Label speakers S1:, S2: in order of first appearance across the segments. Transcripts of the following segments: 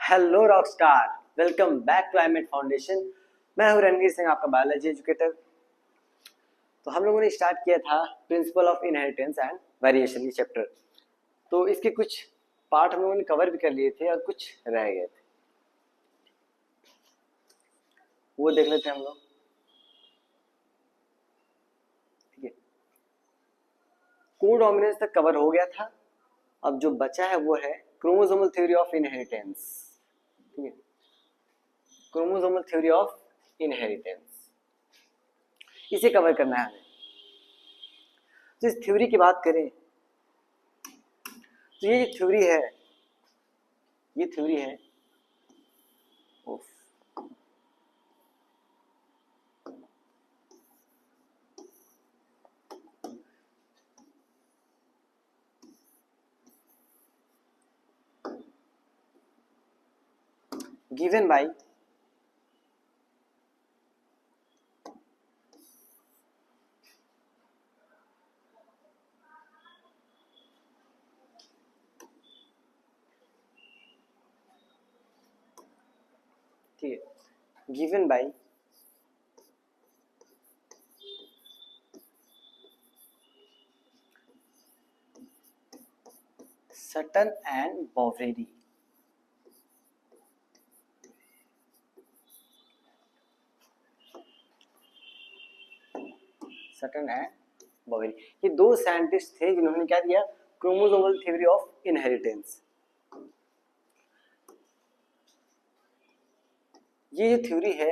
S1: Hello rockstar, welcome back to IMET foundation. मैं हूं रणवीर सिंह, आपका बायोलॉजी एजुकेटर। तो हम लोगों ने स्टार्ट किया था principle of inheritance and variation ये चैप्टर। तो इसके कुछ पार्ट हम लोगों ने कवर भी कर लिए थे और कुछ रह गए थे, वो देख लेते हैं हम लोग। ठीक है, कोडोमिनेंस तक कवर हो गया था। अब जो बचा है वो है क्रोमोसोमल थ्योरी ऑफ इनहेरिटेंस। ठीक है, क्रोमोसोमल थ्योरी ऑफ इनहेरिटेंस, इसे कवर करना है हमें। तो इस थ्योरी की बात करें तो ये थ्योरी है, ये थ्योरी है given by ठीक है, given by Sutton and Boveri। Sutton and Boveri, ये दो साइंटिस्ट थे जिन्होंने क्या दिया, क्रोमोसोमल थ्योरी ऑफ इनहेरिटेंस। ये जो थ्योरी है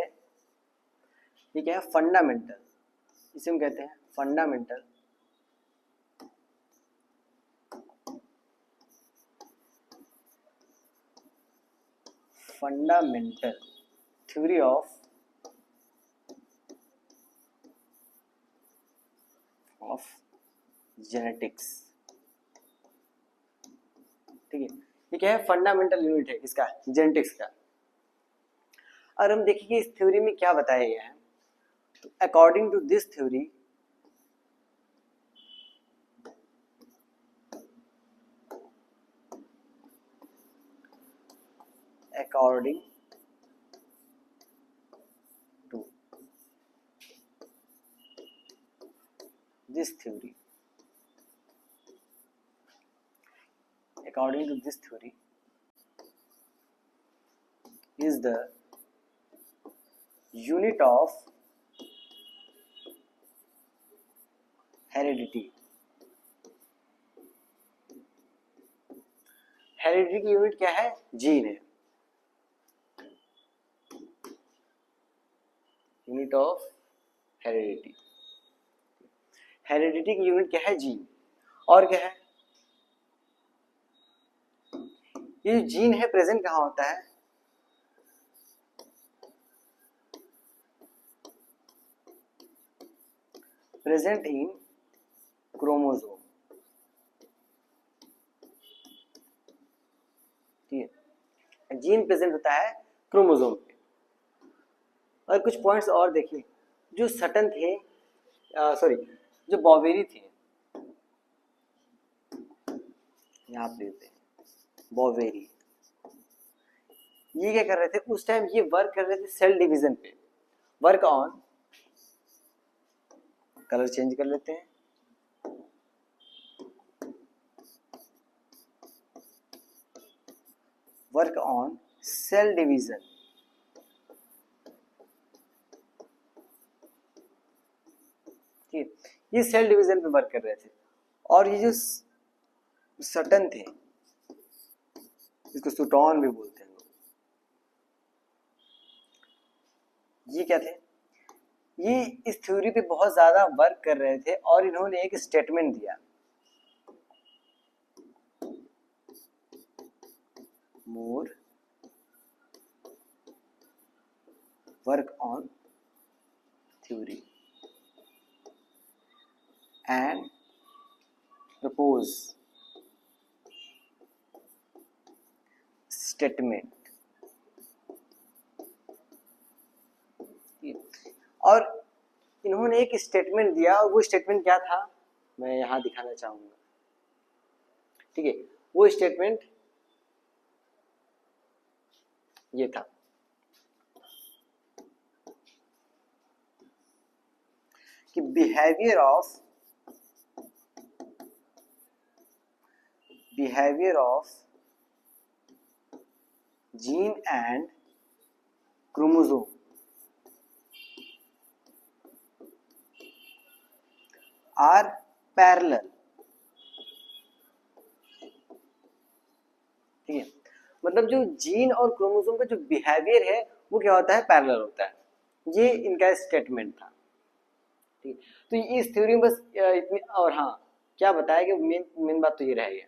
S1: ये क्या है, फंडामेंटल, इसे हम कहते हैं fundamental fundamental theory of genetics. ठीक है, ये क्या है, फंडामेंटल यूनिट है किसका, जेनेटिक्स का। और हम देखिए इस थ्योरी में क्या बताया गया है। तो according to this theory, according to this theory, according to this theory is the unit of heredity। Heredity की यूनिट क्या है, जीन है। यूनिट ऑफ हेरिडिटी, हेरिडिटी की यूनिट क्या है, जीन। और क्या है, ये जो जीन है प्रेजेंट कहाँ होता है, प्रेजेंट इन क्रोमोसोम। ठीक है, जीन प्रेजेंट होता है क्रोमोसोम पे। और कुछ पॉइंट्स और देखिए, जो सटन थे, सॉरी जो बॉवेरी थे, यहाँ पे देते हैं बॉवेरी, ये क्या कर रहे थे उस टाइम, ये वर्क कर रहे थे सेल डिवीजन पे, वर्क ऑन, कलर चेंज कर लेते हैं, वर्क ऑन सेल डिवीजन। ठीक, ये सेल डिवीजन पे वर्क कर रहे थे। और ये जो सटन थे, इसको सुटॉन भी बोलते हैं लोग, ये क्या थे, ये इस थ्योरी पे बहुत ज्यादा वर्क कर रहे थे। और इन्होंने एक स्टेटमेंट दिया, more work on theory and propose statement. और इन्होंने एक स्टेटमेंट दिया, और वो स्टेटमेंट क्या था मैं यहां दिखाना चाहूंगा। ठीक है, वो स्टेटमेंट ये था कि behaviour of gene and chromosome are parallel. ठीक है, मतलब जो जीन और क्रोमोसोम का जो बिहेवियर है वो क्या होता है, पैरेलल होता है। ये इनका स्टेटमेंट था। ठीक, तो इस थ्योरी में बस इतनी, और हाँ क्या बताया कि मेन बात तो ये रह गया।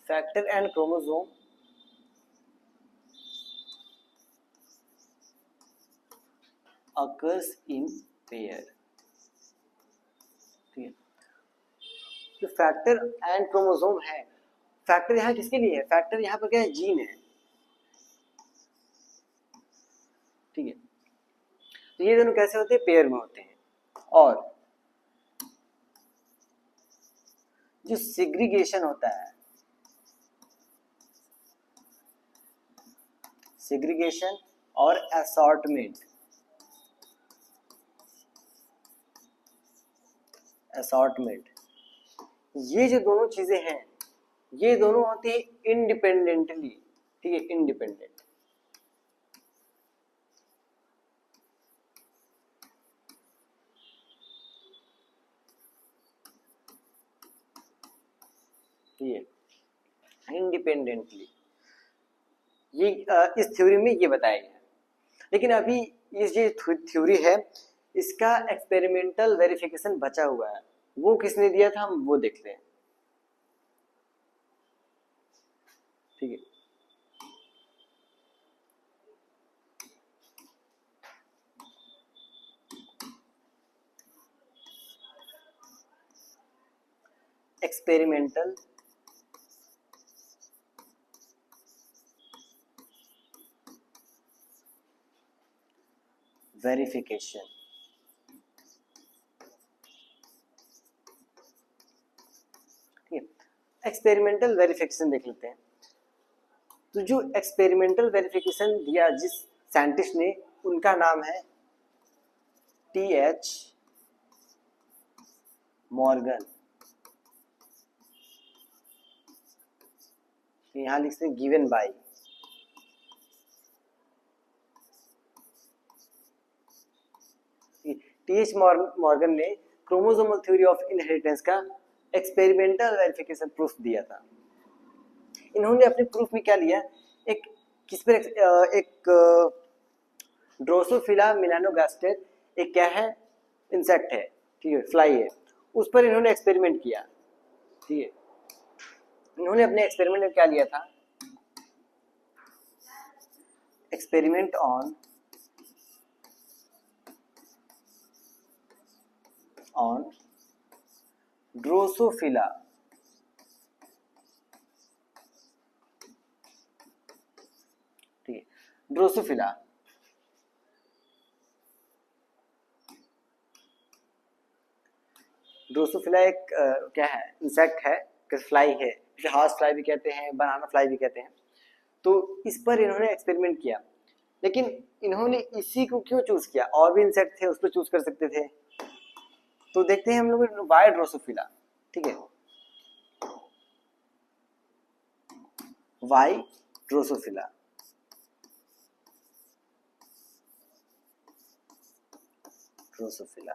S1: Factor and chromosome occurs in pair। ठीक है, जो फैक्टर एंड क्रोमोसोम है, फैक्टर यहाँ किसके लिए है, फैक्टर यहाँ पर क्या है, जीन है। ठीक है, तो ये दोनों कैसे होते हैं, पेयर में होते हैं। और जो सेग्रीगेशन होता है, सेग्रीगेशन और असॉर्टमेंट, ये जो दोनों चीजें हैं ये दोनों होती है इंडिपेंडेंटली। ठीक है, इंडिपेंडेंट। ये इंडिपेंडेंटली, ये इस थ्योरी में ये बताया गया है। लेकिन अभी इस जो थ्योरी है इसका एक्सपेरिमेंटल वेरिफिकेशन बचा हुआ है, वो किसने दिया था हम वो देखते हैं। ठीक है, एक्सपेरिमेंटल वेरिफिकेशन। ठीक है, एक्सपेरिमेंटल वेरिफिकेशन देख लेते हैं। तो जो एक्सपेरिमेंटल वेरिफिकेशन दिया जिस साइंटिस्ट ने, उनका नाम है टी.एच. मॉर्गन। यहां लिखते हैं गिवन बाय। टी.एच. मॉर्गन ने क्रोमोसोमल थ्योरी ऑफ इनहेरिटेंस का एक्सपेरिमेंटल वेरिफिकेशन प्रूफ दिया था। इन्होंने अपने प्रूफ में क्या लिया, एक किस पर एक ड्रोसोफिला मेलानोगास्टर, एक क्या है, इंसेक्ट है। ठीक है, फ्लाई है, उस पर इन्होंने एक्सपेरिमेंट किया। ठीक है, इन्होंने अपने एक्सपेरिमेंट में क्या लिया था, experiment on Drosophila Drosophila. Drosophila एक क्या है, इंसेक्ट है, फ्लाई है, इसे हाउस फ्लाई भी कहते हैं, बनाना फ्लाई भी कहते हैं। तो इस पर इन्होंने एक्सपेरिमेंट किया, लेकिन इन्होंने इसी को क्यों चूज किया, और भी इंसेक्ट थे उस पर चूज कर सकते थे। तो देखते हैं हम लोग वाई ड्रोसोफिला। ठीक है, वाई ड्रोसोफिला। ड्रोसोफिला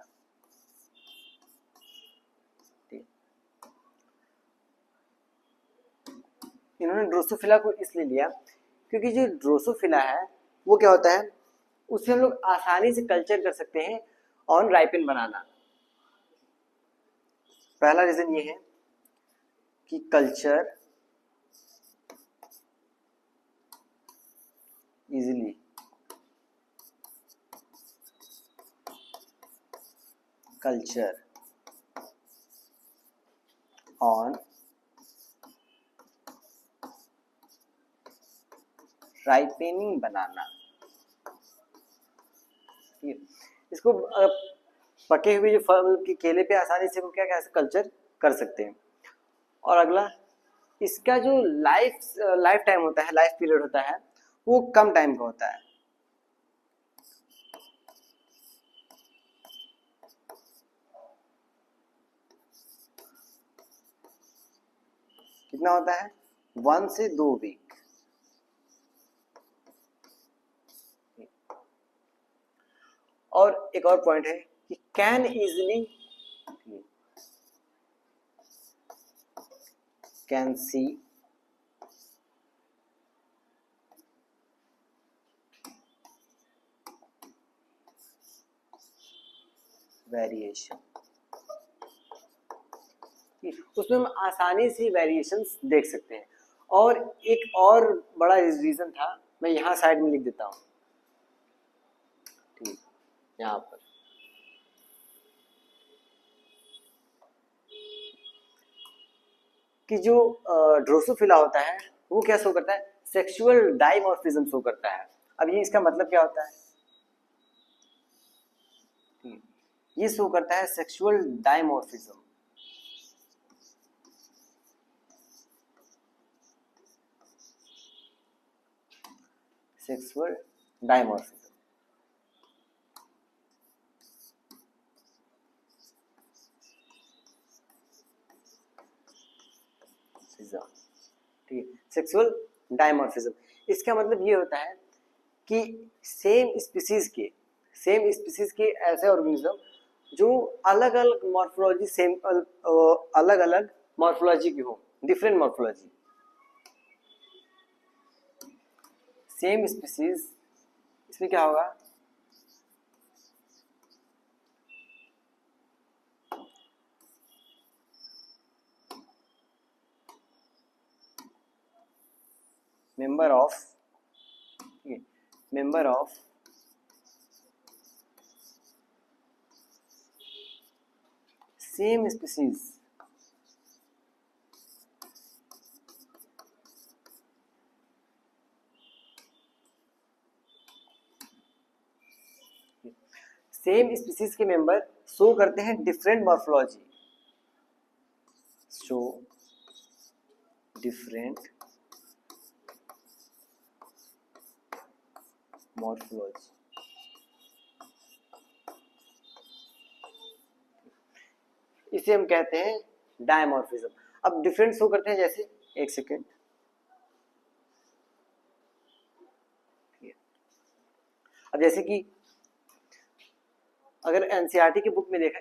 S1: इन्होंने ड्रोसोफिला को इसलिए लिया क्योंकि जो ड्रोसोफिला है वो क्या होता है, उससे हम लोग आसानी से कल्चर कर सकते हैं ऑन राइपिन बनाना। पहला रीजन ये है कि culture easily culture on ripening banana. इसको पके हुए जो फल के केले पे आसानी से वो क्या कैसे कल्चर कर सकते हैं। और अगला, इसका जो लाइफ टाइम होता है, लाइफ पीरियड होता है, वो कम टाइम का होता है। कितना होता है? 1 से 2 वीक। और एक और पॉइंट है कि कैन सी वेरिएशन, उसमें हम आसानी से वेरिएशंस देख सकते हैं। और एक और बड़ा रीजन था, मैं यहाँ साइड में लिख देता हूँ, ठीक, यहाँ पर कि जो ड्रोसोफिला होता है वो क्या शो करता है? सेक्सुअल डाइमॉर्फिज्म शो करता है। अब ये इसका मतलब क्या होता है? ये शो करता है सेक्सुअल डाइमॉर्फिज्म। सेक्सुअल डाइमॉर्फिज्म, ठीक है, सेक्सुअल डाइमॉर्फिज्म। इसका मतलब ये होता है कि सेम स्पीसीज के ऐसे ऑर्गेनिज्म जो अलग अलग मॉर्फोलॉजी अलग अलग मॉर्फोलॉजी की हो, डिफरेंट मॉर्फोलॉजी। सेम स्पीसीज, इसमें क्या होगा? member of same species के मेंबर शो करते हैं different morphology, show different morphology. इसे हम कहते हैं डायमॉर्फिज्म। अब डिफरेंट शो करते हैं जैसे, एक सेकेंड, अब जैसे कि अगर एनसीईआरटी की बुक में देखें,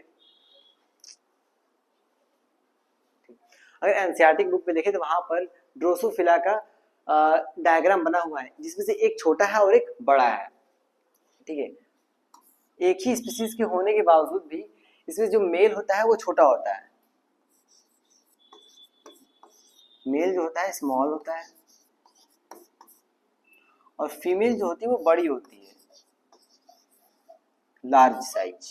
S1: अगर एनसीईआरटी की बुक में देखें तो वहां पर ड्रोसोफिला का डायग्राम बना हुआ है, जिसमें से एक छोटा है और एक बड़ा है, ठीक है। एक ही स्पीसीज के होने के बावजूद भी इसमें जो मेल होता है वो छोटा होता है, मेल जो होता है स्मॉल होता है, और फीमेल जो होती है वो बड़ी होती है, लार्ज साइज,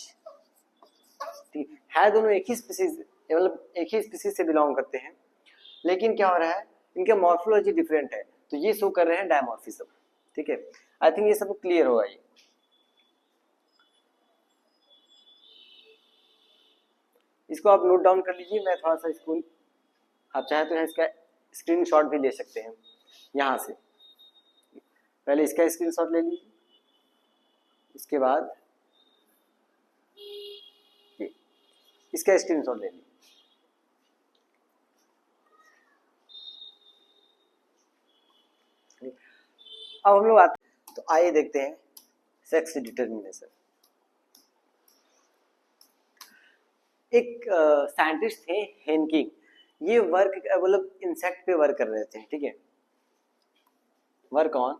S1: ठीक है। दोनों एक ही स्पीसीज, मतलब एक ही स्पीसीज से बिलोंग करते हैं, लेकिन क्या हो रहा है, इनके मॉर्फोलॉजी डिफरेंट है, तो ये शो कर रहे हैं डायमॉर्फिज्म, ठीक है। आई थिंक ये सब क्लियर होगा। ये इसको आप नोट डाउन कर लीजिए, मैं थोड़ा सा इसको, आप चाहे तो इसका स्क्रीनशॉट भी ले सकते हैं यहाँ से। पहले इसका स्क्रीनशॉट ले लीजिए, इसके बाद इसका स्क्रीनशॉट ले लीजिए। अब हम लोग आते हैं, तो आइए देखते हैं सेक्स डिटर्मिनेशन। एक साइंटिस्ट थे हेनकिंग, ये वर्क मतलब इंसेक्ट पे वर्क कर रहे थे, ठीक है, वर्क ऑन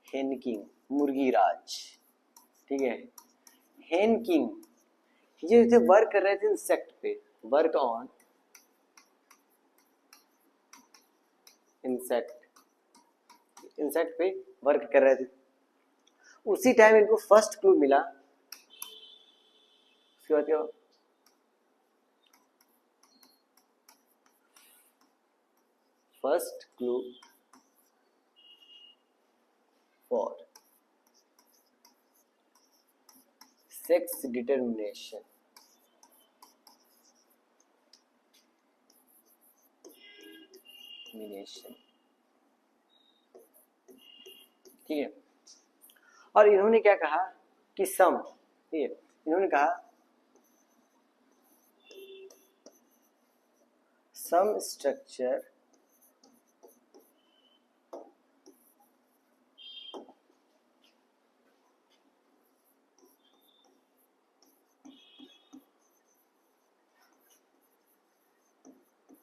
S1: हेनकिंग, मुर्गीराज, ठीक है। हेनकिंग ये थे वर्क कर रहे थे इंसेक्ट पे, वर्क ऑन इंसेक्ट इंसेक्ट पे वर्क कर रहे थे। उसी टाइम इनको फर्स्ट क्लू मिला। उसके बाद क्या, first clue for sex determination. ठीक है, और इन्होंने क्या कहा कि सम, ठीक है, इन्होंने कहा some structure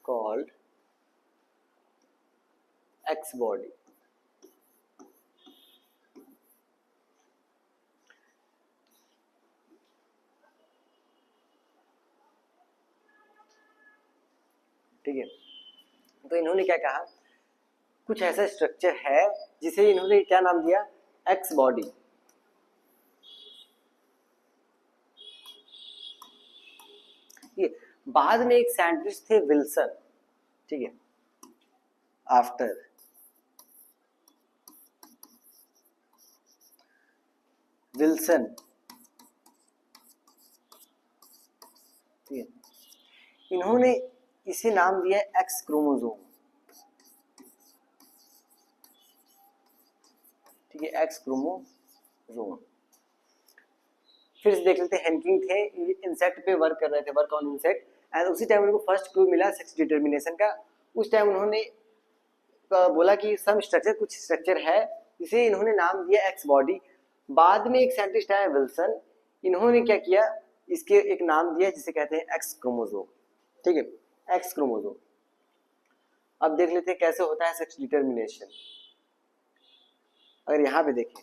S1: called X body ठीक है। तो इन्होंने क्या कहा, कुछ ऐसा स्ट्रक्चर है जिसे इन्होंने क्या नाम दिया, एक्स बॉडी। बाद में एक साइंटिस्ट थे विल्सन, ठीक है, आफ्टर विल्सन, ठीक है, इन्होंने इसे नाम दिया एक्स क्रोमोसोम, ठीक है, एक्स क्रोमोसोम। फिर से देख लेते हैं, हेनकिंग थे, इंसेक्ट पे वर्क कर रहे थे, वर्क ऑन इंसेक्ट, एंड उसी टाइम उनको फर्स्ट क्लू मिला सेक्स डिटर्मिनेशन का। उस टाइम उन्होंने बोला कि सम स्ट्रक्चर, कुछ स्ट्रक्चर है जिसे इन्होंने नाम दिया एक्स बॉडी। बाद में एक साइंटिस्ट आया विल्सन, इन्होंने क्या किया, इसके एक नाम दिया जिसे कहते हैं एक्स क्रोमोसोम, ठीक है, एक्स क्रोमोसोम। अब देख लेते हैं कैसे होता है सेक्स डिटर्मिनेशन। अगर यहाँ पे देखें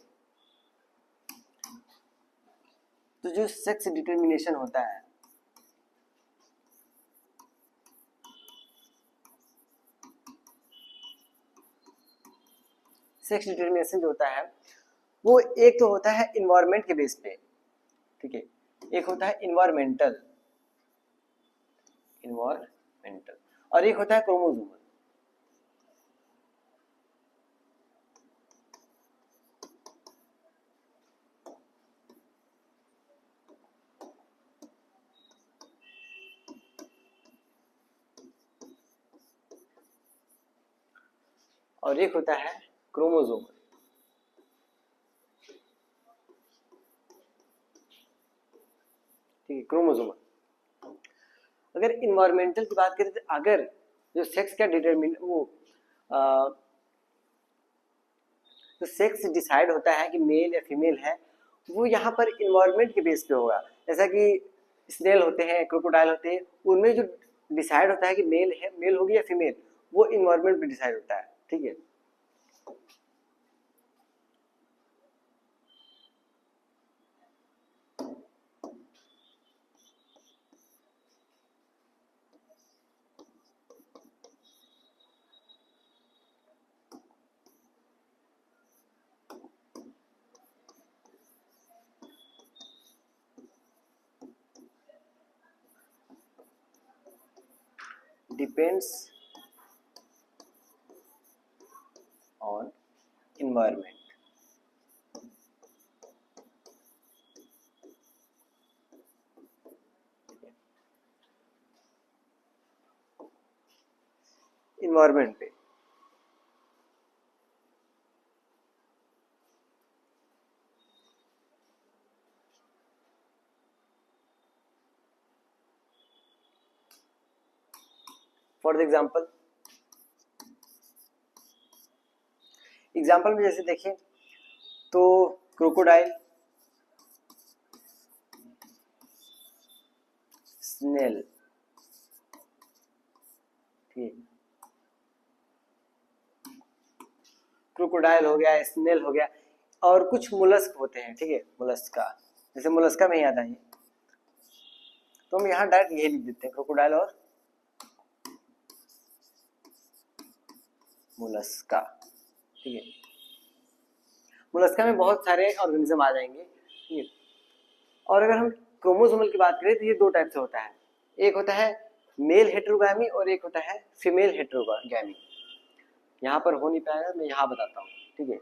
S1: तो जो सेक्स डिटर्मिनेशन होता है, सेक्स डिटर्मिनेशन जो होता है वो एक तो होता है इन्वायरमेंट के बेस पे, ठीक है, एक होता है इन्वायरमेंटल और एक होता है क्रोमोसोमल। और एक होता है क्रोमोसोमल। ठीक है, क्रोमोसोमल। अगर इन्वायरमेंटल की बात करें तो अगर जो सेक्स का डिटरमिन वो तो सेक्स डिसाइड होता है कि मेल या फीमेल है, वो यहाँ पर इन्वायरमेंट के बेस पे होगा। जैसा कि स्नेल होते हैं, क्रोकोडाइल होते हैं, उनमें जो डिसाइड होता है कि मेल है, मेल होगी या फीमेल, वो इन्वायरमेंट पे डिसाइड होता है, ठीक है। Depends on environment. इन्वायरमेंट पे फॉर एग्जाम्पल में जैसे देखें तो क्रोकोडाइल, स्नेल, ठीक, क्रोकोडाइल हो गया, स्नेल हो गया, और कुछ मोलस्क होते हैं, ठीक है, मोलस्का, जैसे मोलस्का में ही आता है, तो हम यहाँ डायरेक्ट ये लिख देते हैं, क्रोकोडाइल और मोलस्का, ठीक है। मोलस्का में बहुत सारे ऑर्गेनिज्म आ जाएंगे, ठीक है। और अगर हम क्रोमोसोमल की बात करें तो ये दो टाइप से होता है, एक होता है मेल हेटेरोगैमी और एक होता है फीमेल हेटेरोगैमी। यहाँ पर हो नहीं पाएगा, मैं यहाँ बताता हूँ, ठीक है।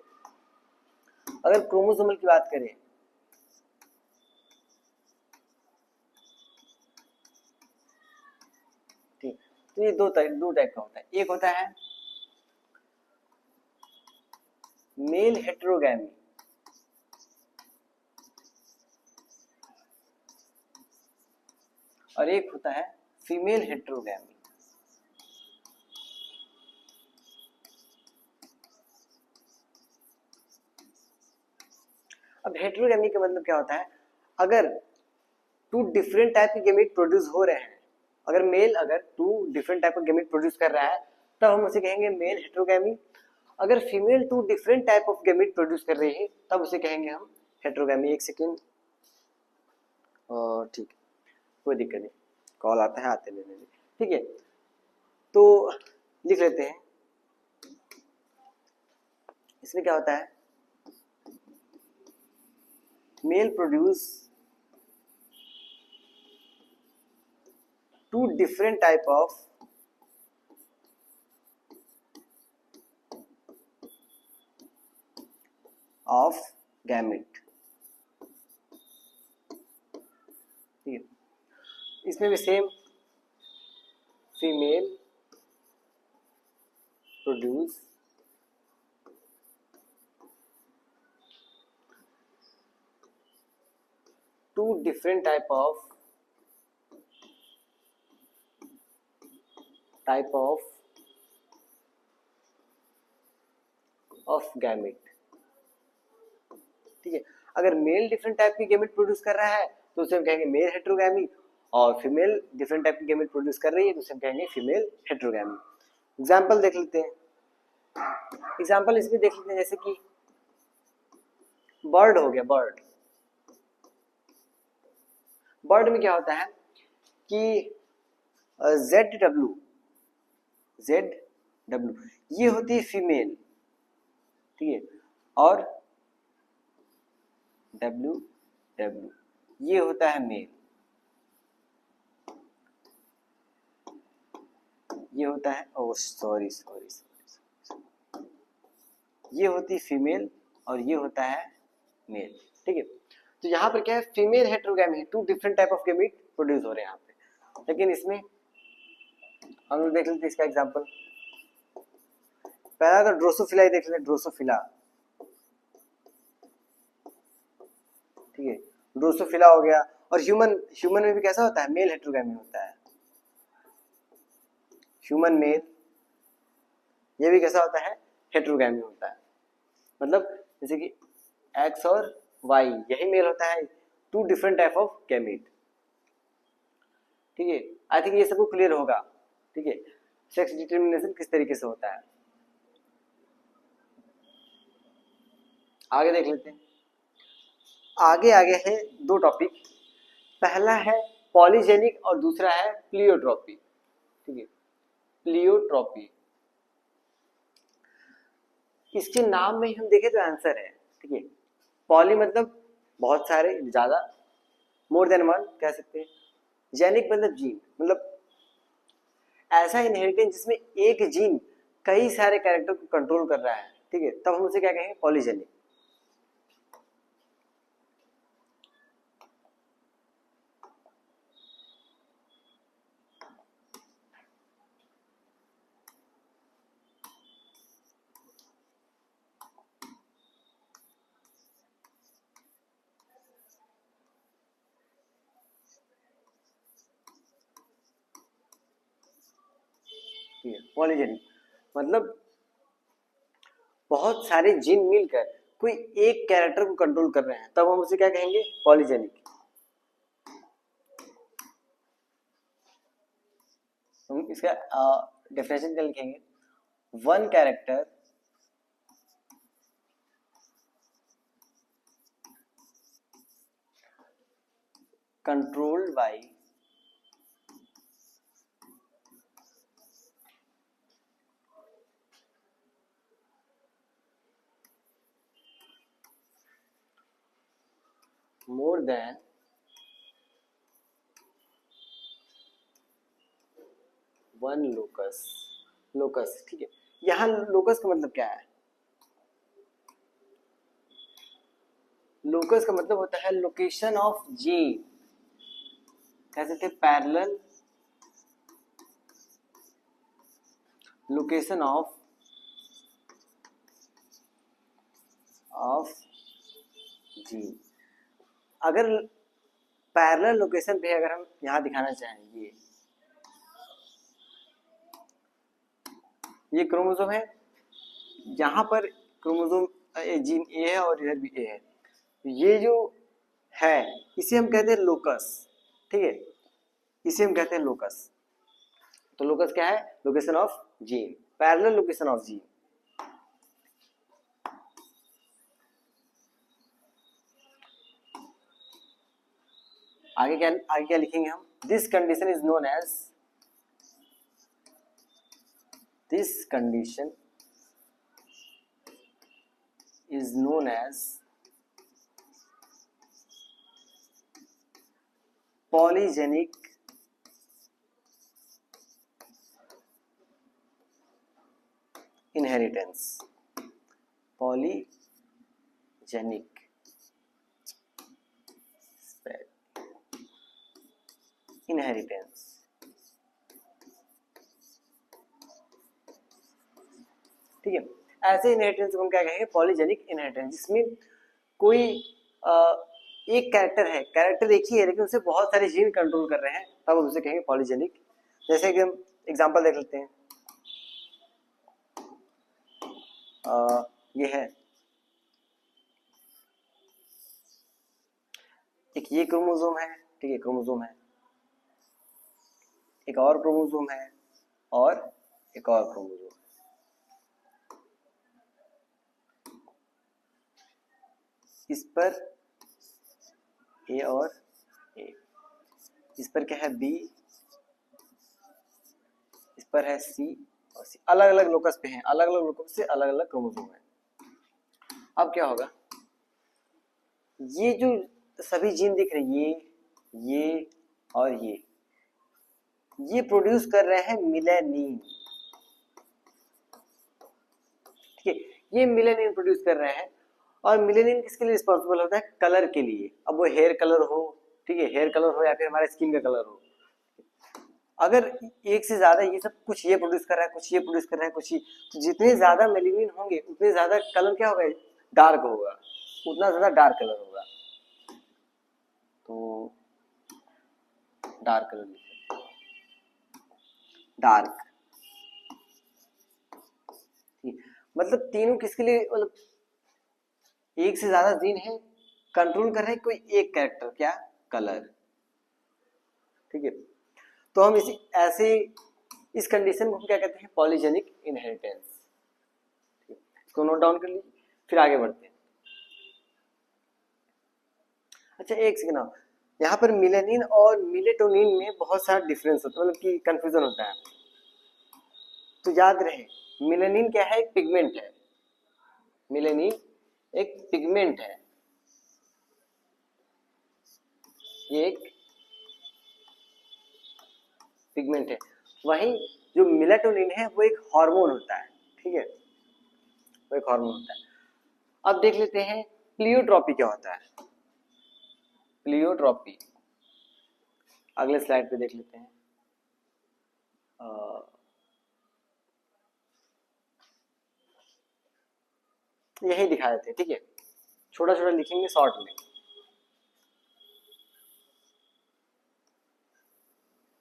S1: अगर क्रोमोसोमल की बात करें, ठीक, तो ये दो टाइप का होता है। एक होता है मेल हेटेरोगैमी और एक होता है फीमेल हेटेरोगैमी। अब हेटेरोगैमी का मतलब क्या होता है, अगर टू डिफरेंट टाइप के गेमेट प्रोड्यूस हो रहे हैं, अगर टू डिफरेंट टाइप का गेमेट प्रोड्यूस कर रहा है तब हम उसे कहेंगे मेल हेटेरोगैमी। अगर female two different type of gamete produce कर रही है तब उसे कहेंगे हम हेटेरोगैमी। एक सेकेंड, ठीक है, कोई दिक्कत नहीं, कॉल आता है, आते लेने में, ठीक है। तो लिख लेते हैं, इसमें क्या होता है, male produce two different type of gamete, ठीक है। इसमें भी same, female produce two different type of gamete, ठीक है। अगर मेल डिफरेंट टाइप की गैमेट प्रोड्यूस कर रहा है तो उसे हम कहेंगे मेल हेटेरोगैमी, और फीमेल डिफरेंट टाइप की गैमेट प्रोड्यूस कर रही है तो उसे हम कहेंगे फीमेल हेटेरोगैमी। एग्जांपल देख लेते हैं, एग्जांपल इसमें देख लेते हैं, जैसे कि बर्ड हो गया, बर्ड में क्या होता है कि जेड डब्ल्यू ये होती है फीमेल, ठीक है, और डब्ल्यू ये होता है मेल, ये होता है, ओ सॉरी, ये होती है फीमेल और ये होता है मेल, ठीक है। तो यहाँ पर क्या है, female heterogamy, two different type of gamete produce हो रहे हैं यहाँ पे। लेकिन इसमें हम लोग देख लेते हैं इसका एग्जांपल। पहला तो ड्रोसोफिला ही देख लेते हैं, ड्रोसोफिला, ठीक है, ड्रोसोफिला हो गया। और ह्यूमन में भी कैसा होता है, मेल हेटेरोगैमी होता है, ह्यूमन मेल, ये भी कैसा होता है, हेटेरोगैमी होता है। मतलब जैसे कि एक्स और वाई यही मेल होता है, two different type of gamete, ठीक है। आई थिंक ये सबको क्लियर होगा, ठीक है, सेक्स डिटरमिनेशन किस तरीके से होता है। आगे देख लेते हैं, आगे है दो टॉपिक, पहला है पॉलीजेनिक और दूसरा है प्लियोट्रॉपी, ठीक है, प्लियोट्रॉपी। इसके नाम में हम देखें तो आंसर है, ठीक है। पॉली मतलब बहुत सारे, ज्यादा, मोर देन वन कह सकते हैं। जेनिक मतलब जीन, मतलब ऐसा इनहेरिटेंस जिसमें एक जीन कई सारे कैरेक्टर को कंट्रोल कर रहा है, ठीक है, तब हम उसे क्या कहेंगे, पॉलीजेनिक। पॉलीजेनिक मतलब बहुत सारे जीन मिलकर कोई एक कैरेक्टर को कंट्रोल कर रहे हैं, तब हम उसे क्या कहेंगे, पॉलीजेनिक। हम इसका डेफिनेशन क्या लिखेंगे, one character controlled by more than one locus. Locus, ठीक है। यहाँ लोकस का मतलब क्या है? लोकस का मतलब होता है लोकेशन ऑफ जीन। कैसे थे? Parallel location of gene. अगर पैरेलल लोकेशन पे अगर हम यहाँ दिखाना चाहें, ये क्रोमोसोम है, यहाँ पर क्रोमोसोम जीन ए है और इधर भी ए है, ये जो है इसे हम कहते हैं लोकस, ठीक है, इसे हम कहते हैं लोकस। तो लोकस क्या है? Location of gene, parallel location of gene. आगे क्या लिखेंगे हम? This condition is known as, this condition is known as polygenic inheritance। polygenic inheritance, ठीक है। ऐसे इनहेरिटेंस को हम क्या कहेंगे? पॉलीजेनिक इनहेरिटेंस, जिसमें कोई एक कैरेक्टर है, कैरेक्टर एक ही है लेकिन उसे बहुत सारे जीन कंट्रोल कर रहे हैं, तब हम उसे कहेंगे पॉलीजेनिक। जैसे कि हम एग्जांपल देख लेते हैं, ये है एक, ये क्रोमोसोम है, ठीक है, क्रोमोसोम है, एक और क्रोमोसोम है और एक और क्रोमोसोम। इस पर ए और ए, इस पर क्या है? बी, इस पर है सी और सी, अलग अलग लोकस पे हैं, अलग अलग लोकस से अलग अलग क्रोमोसोम है। अब क्या होगा? ये जो सभी जीन दिख रहे हैं, ये और ये प्रोड्यूस कर रहे हैं मिलेनिन, ठीक है, ये मिलेनिन प्रोड्यूस कर रहे हैं। और मिलेनिन किसके लिए रिस्पॉन्सिबल होता है? कलर के लिए। अब वो हेयर कलर हो, ठीक है, हेयर कलर हो या फिर हमारे स्किन का कलर हो, अगर एक से ज्यादा ये सब कुछ ये प्रोड्यूस कर रहा है, कुछ ये प्रोड्यूस कर रहा है, कुछ ये, तो जितने ज्यादा मेलेनिन होंगे उतने ज्यादा कलर क्या होगा? डार्क होगा, उतना ज्यादा डार्क कलर होगा। तो डार्क कलर, डार्क, मतलब तीनों किसके लिए? मतलब एक से ज्यादा जीन है, कंट्रोल कर रहे हैं कोई एक कैरेक्टर, क्या? कलर, ठीक है। तो हम इसी ऐसे इस कंडीशन को क्या कहते हैं? Polygenic inheritance. इसको नोट डाउन कर लीजिए, फिर आगे बढ़ते हैं। अच्छा एक सेकंड, यहाँ पर मिलेनिन और मिलेटोनिन में बहुत सारा डिफरेंस होता है, मतलब कि कंफ्यूजन होता है। तो याद रहे, मिलेनिन क्या है? एक पिगमेंट है, मिलेनिन एक पिगमेंट है, ये एक पिगमेंट है। वहीं जो मिलेटोनिन है वो एक हार्मोन होता है, ठीक है, वो एक हार्मोन होता है। अब देख लेते हैं प्लियोट्रॉपी क्या होता है। प्लियोट्रॉपी अगले स्लाइड पे देख लेते हैं। यही दिखाए थे, ठीक है, छोटा छोटा लिखेंगे शॉर्ट में,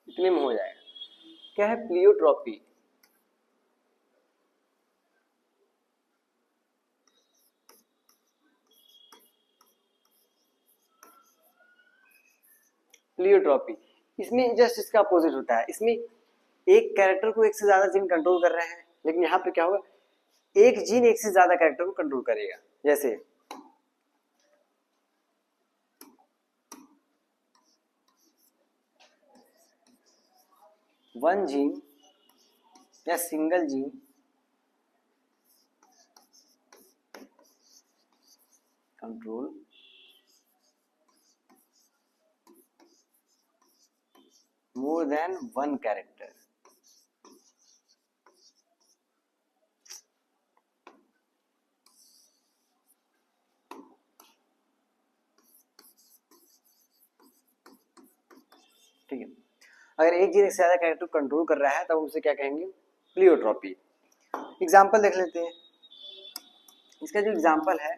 S1: इतने में हो जाएगा। क्या है प्लियोट्रॉपी? प्लियोट्रॉपी, इसमें जस्ट इसका अपोजिट होता है। इसमें एक कैरेक्टर को एक से ज्यादा जीन कंट्रोल कर रहे हैं, लेकिन यहाँ पे क्या होगा? एक जीन एक से ज्यादा कैरेक्टर को कंट्रोल करेगा। जैसे वन जीन या single gene control more than one character. ठीक है, अगर एक जीन से ज्यादा कैरेक्टर कंट्रोल कर रहा है तब उसे क्या कहेंगे, प्लियोट्रॉपी। एग्जाम्पल देख लेते हैं। इसका जो एग्जाम्पल है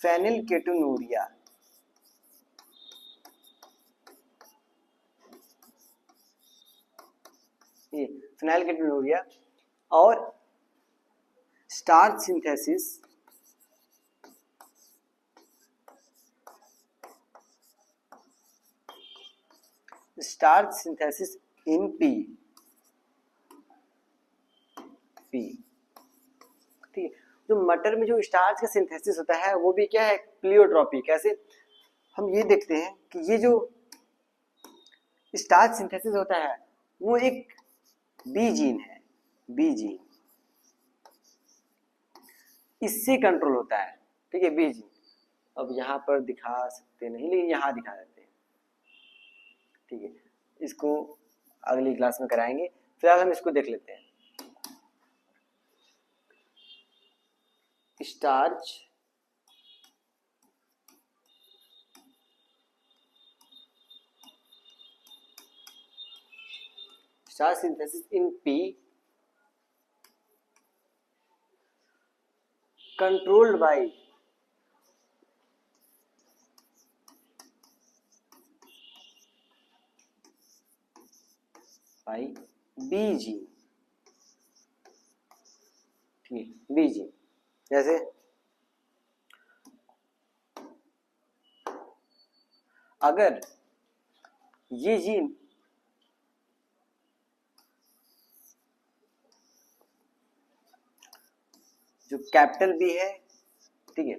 S1: फेनिलकेटोनूरिया, ये फेनिलकेटोनूरिया और स्टार्च सिंथेसिस इन पी। ठीक है, जो मटर में जो स्टार्च का सिंथेसिस होता है वो भी क्या है, प्लियोट्रॉपी। कैसे, हम ये देखते हैं कि ये जो स्टार्च सिंथेसिस होता है वो एक बी जीन है, बी जीन, इससे कंट्रोल होता है। ठीक है, बी जीन। अब यहाँ पर दिखा सकते नहीं, लेकिन यहाँ दिखा देते हैं। ठीक है, इसको अगली क्लास में कराएंगे, फिलहाल हम इसको देख लेते हैं। Starch synthesis in pea controlled by B gene. ठीक है, बी जीन। जैसे अगर ये जीन जो कैपिटल बी है, ठीक है,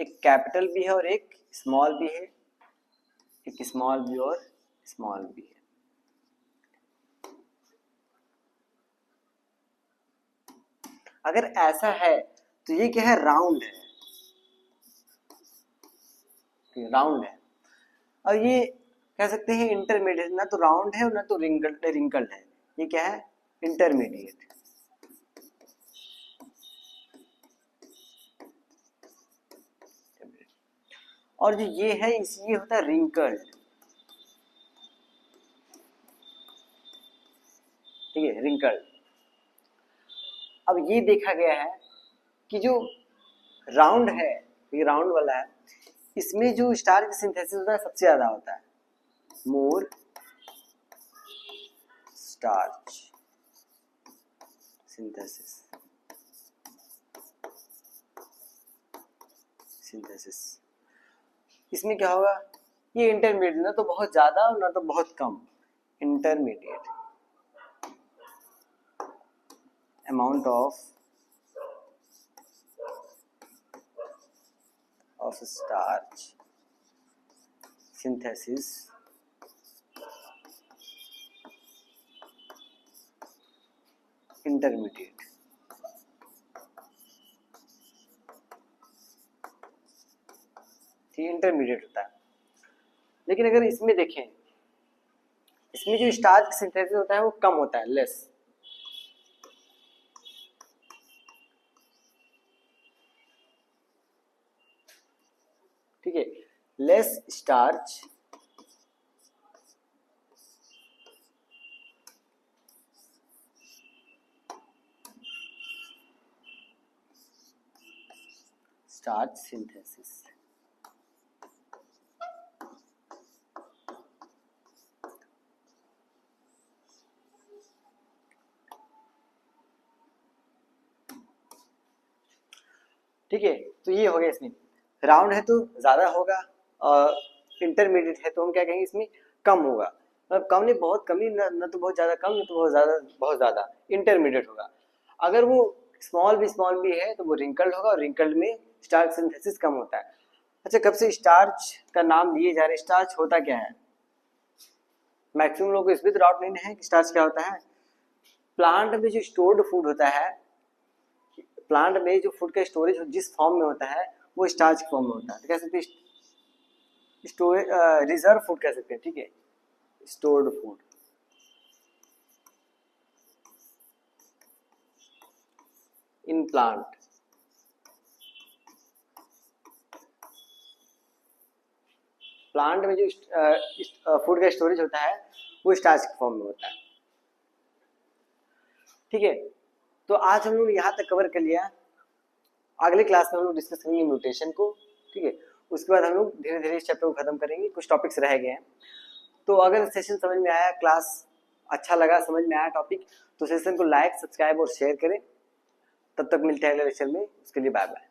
S1: एक कैपिटल बी है और एक स्मॉल बी है, एक स्मॉल बी और स्मॉल बी है। अगर ऐसा है तो ये क्या है, राउंड है, राउंड है। और ये कह सकते हैं इंटरमीडिएट, ना तो राउंड है और ना तो रिंकल्ड है। ये क्या है, इंटरमीडिएट। और जो ये है ये होता है रिंकल्ड। ठीक है, रिंकल्ड। अब ये देखा गया है कि जो राउंड है, ये राउंड वाला है, इसमें जो स्टार की सिंथेसिस होता है सबसे ज्यादा होता है, मोर स्टार्च सिंथेसिस। इसमें क्या होगा, ये इंटरमीडिएट, ना तो बहुत ज्यादा और ना तो बहुत कम, intermediate amount of starch synthesis intermediate. Intermediate होता है। लेकिन अगर इसमें देखें, इसमें जो स्टार्च सिंथेसिस होता है वो कम होता है, लेस। ठीक है, लेस स्टार्च सिंथेसिस। ठीक है, तो ये हो गया। इसमें राउंड है तो ज्यादा होगा और इंटरमीडिएट है तो हम क्या कहेंगे, इसमें कम होगा। मतलब कम नहीं, बहुत कम नहीं, ना तो बहुत ज्यादा कम, ना तो बहुत ज्यादा, इंटरमीडिएट होगा। अगर वो स्मॉल भी है तो वो रिंकल्ड होगा, और रिंकल्ड में स्टार्च सिंथेसिस कम होता है। अच्छा, कब से स्टार्च का नाम दिए जा रहे, स्टार्च होता क्या है? मैक्सिमम लोगों को इस भी डाउट नहीं है कि स्टार्च क्या होता है। प्लांट में जो स्टोर्ड फूड होता है, प्लांट में जो फूड का स्टोरेज जिस फॉर्म में होता है वो स्टार्च फॉर्म में होता है। तो कह सकते स्टोरेज रिजर्व फूड कह सकते हैं, ठीक है, stored food. In plant, plant में जो फूड का स्टोरेज होता है वो स्टार्च के फॉर्म में होता है, ठीक है। तो आज हम लोग यहाँ तक कवर कर लिया, अगले क्लास में हम लोग डिस्कस करेंगे म्यूटेशन को, ठीक है। उसके बाद हम लोग धीरे धीरे इस चैप्टर को खत्म करेंगे, कुछ टॉपिक्स रह गए हैं। तो अगर सेशन समझ में आया, क्लास अच्छा लगा, समझ में आया टॉपिक, तो सेशन को लाइक, सब्सक्राइब और शेयर करें। तब तक मिलते हैं अगले लेक्चर में, उसके लिए बाय बाय।